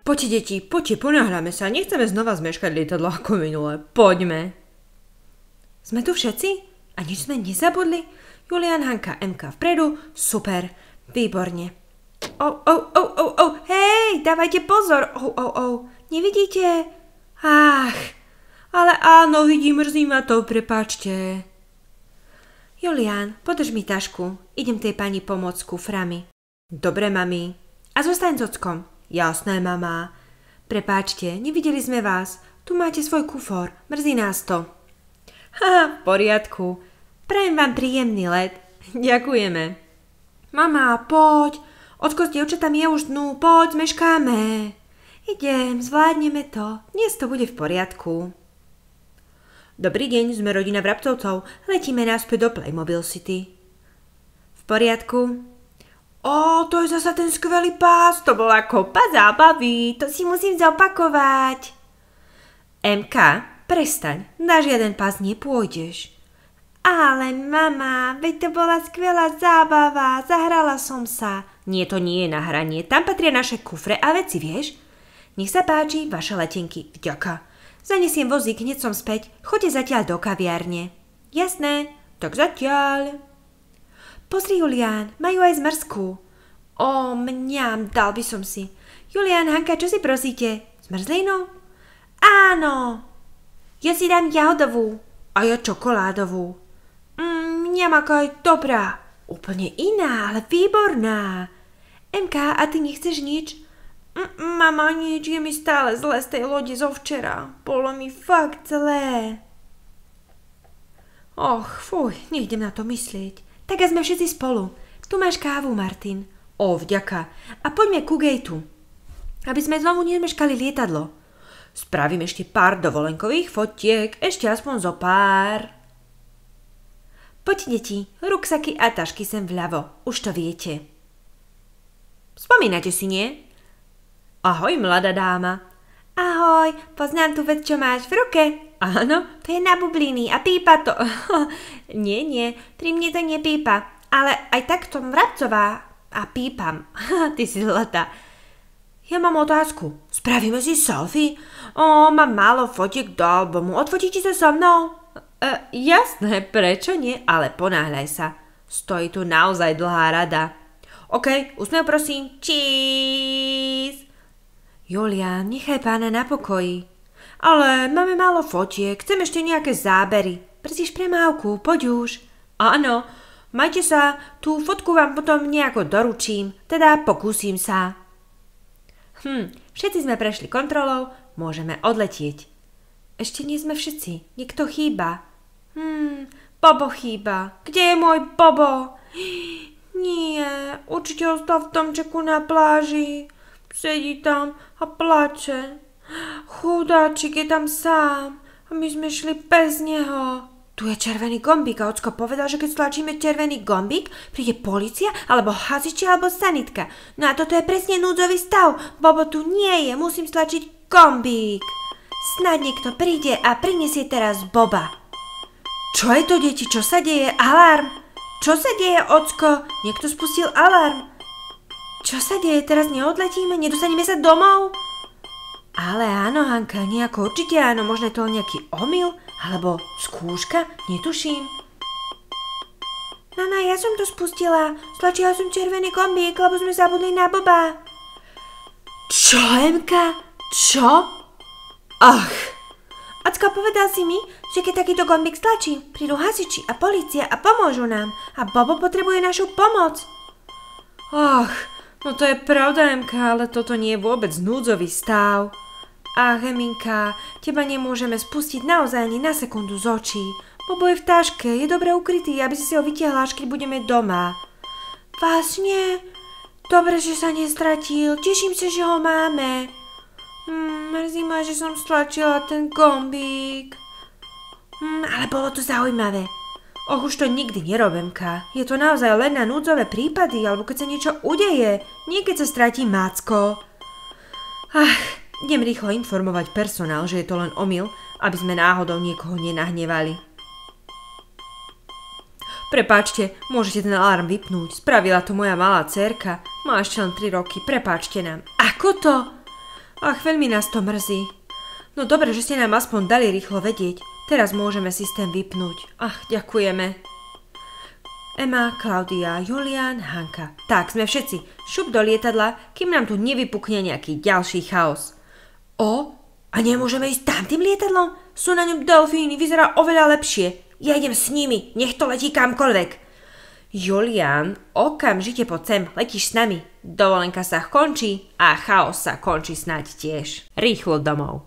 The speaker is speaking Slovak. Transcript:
Poďte, deti, poďte, ponáhľame sa. Nechceme znova zmeškať lietadlo ako minule. Poďme. Sme tu všetci? A nič sme nezabudli? Julián, Hanka, MK vpredu. Super. Výborne. Hej, dávajte pozor. Nevidíte? Ach, ale áno, vidím, mrzí ma to, prepáčte. Julián, podrž mi tašku. Idem tej pani pomôcť s kuframi. Dobre, mami. A zostaň s ockom. Jasné, mama. Prepáčte, nevideli sme vás. Tu máte svoj kufor. Mrzí nás to. Haha, v poriadku. Prajem vám príjemný let. Ďakujeme. Mama, poď. Ocko s dievčatami je už dnu. Poď, zmeškáme. Idem, zvládneme to. Dnes to bude v poriadku. Dobrý deň, sme rodina Vrabcovcov. Letíme naspäť do Playmobil City. V poriadku? To je zasa ten skvelý pás, to bola kopa zábavy, to si musím zopakovať. MK, prestaň, na žiaden pás nepôjdeš. Ale mama, veď to bola skvelá zábava, zahrala som sa. Nie, to nie je na hranie, tam patria naše kufre a veci, vieš? Nech sa páči, vaše letenky, vďaka. Zanesiem vozík, hneď som späť, choďte zatiaľ do kaviárne. Jasné, tak zatiaľ. Pozri, Julián, majú aj zmrzku. Mňam, dal by som si. Julián, Hanka, čo si prosíte? Zmrzlinu? Áno. Ja si dám jahodovú. A ja čokoládovú. Mňam, aká je dobrá. Úplne iná, ale výborná. MK, a ty nechceš nič? Mama, nič, je mi stále zle z tej lode zo včera. Bolo mi fakt zlé. Fuj, nejdem na to myslieť. Tak a sme všetci spolu. Tu máš kávu, Martin. Vďaka. A poďme ku gateu. Aby sme znovu nemeškali lietadlo. Spravím ešte pár dovolenkových fotiek. Ešte aspoň zo pár. Poďte, deti. Ruksaky a tašky sem vľavo. Už to viete. Spomínate si, nie? Ahoj, mladá dáma. Ahoj, poznám tú vec, čo máš v ruke. Áno, to je na bubliny a pípa to. Nie, pri mne to nepípa, ale aj tak som vrabcová a pípam. Ty si zlatá. Ja mám otázku. Spravíme si selfie? Mám málo fotiek do albumu. Odfotíte sa so mnou? Jasné, prečo nie? Ale ponáhľaj sa. Stojí tu naozaj dlhá rada. OK, úsmev prosím. Cheese! Julián, nechaj pána na pokoji. Ale máme málo fotiek, chcem ešte nejaké zábery. Brzíš premávku, poď už. Áno, majte sa, tú fotku vám potom nejako doručím, teda pokúsim sa. Všetci sme prešli kontrolou, môžeme odletieť. Ešte nie sme všetci, niekto chýba. Bobo chýba. Kde je môj Bobo? Nie, určite ostal v domčeku na pláži. Sedí tam a plače. Chudáčik je tam sám a my sme šli bez neho. Tu je červený gombík a ocko povedal, že keď stlačíme červený gombík, príde polícia, alebo hasiči, alebo sanitka. No a toto je presne núdzový stav. Bobo tu nie je, musím stlačiť gombík. Snáď niekto príde a prinesie teraz Boba. Čo je to, deti? Čo sa deje? Alarm! Čo sa deje, ocko? Niekto spustil alarm. Čo sa deje? Teraz neodletíme? Nedostaneme sa domov? Ale áno, Hanka, nejako určite áno, možno je to nejaký omyl, alebo skúška, netuším. Mama, ja som to spustila, stlačila som červený gombík, lebo sme zabudli na Boba. Čo, Emka? Čo? Ach. Ocko, povedal si mi, že keď takýto gombík stlačím, prídu hasiči a polícia a pomôžu nám a Bobo potrebuje našu pomoc. Ach, no to je pravda, Emka, ale toto nie je vôbec núdzový stav. Ach, Eminka, teba nemôžeme spustiť naozaj ani na sekundu z očí. Bobo je v taške, je dobre ukrytý, aby si ho vytiahla, až keď budeme doma. Vážne? Dobre, že sa nestratil, teším sa, že ho máme. Mrzí ma, že som stlačila ten gombík. Ale bolo to zaujímavé. Už to nikdy nerobemka. Je to naozaj len na núdzové prípady, alebo keď sa niečo udeje, nie keď sa stratí mácko. Idem rýchlo informovať personál, že je to len omyl, aby sme náhodou niekoho nenahnevali. Prepáčte, môžete ten alarm vypnúť. Spravila to moja malá dcérka. Má ešte len 3 roky, prepáčte nám. Ako to? Ach, veľmi nás to mrzí. No dobre, že ste nám aspoň dali rýchlo vedieť. Teraz môžeme systém vypnúť. Ach, ďakujeme. Ema, Klaudia, Julián, Hanka. Tak, sme všetci. Šup do lietadla, kým nám tu nevypukne nejaký ďalší chaos. A nemôžeme ísť tam tým lietadlom? Sú na ňom delfíny, vyzerá oveľa lepšie. Ja idem s nimi, nech to letí kamkoľvek. Julián, okamžite poď sem, letíš s nami. Dovolenka sa končí a chaos sa končí snáď tiež. Rýchlo domov.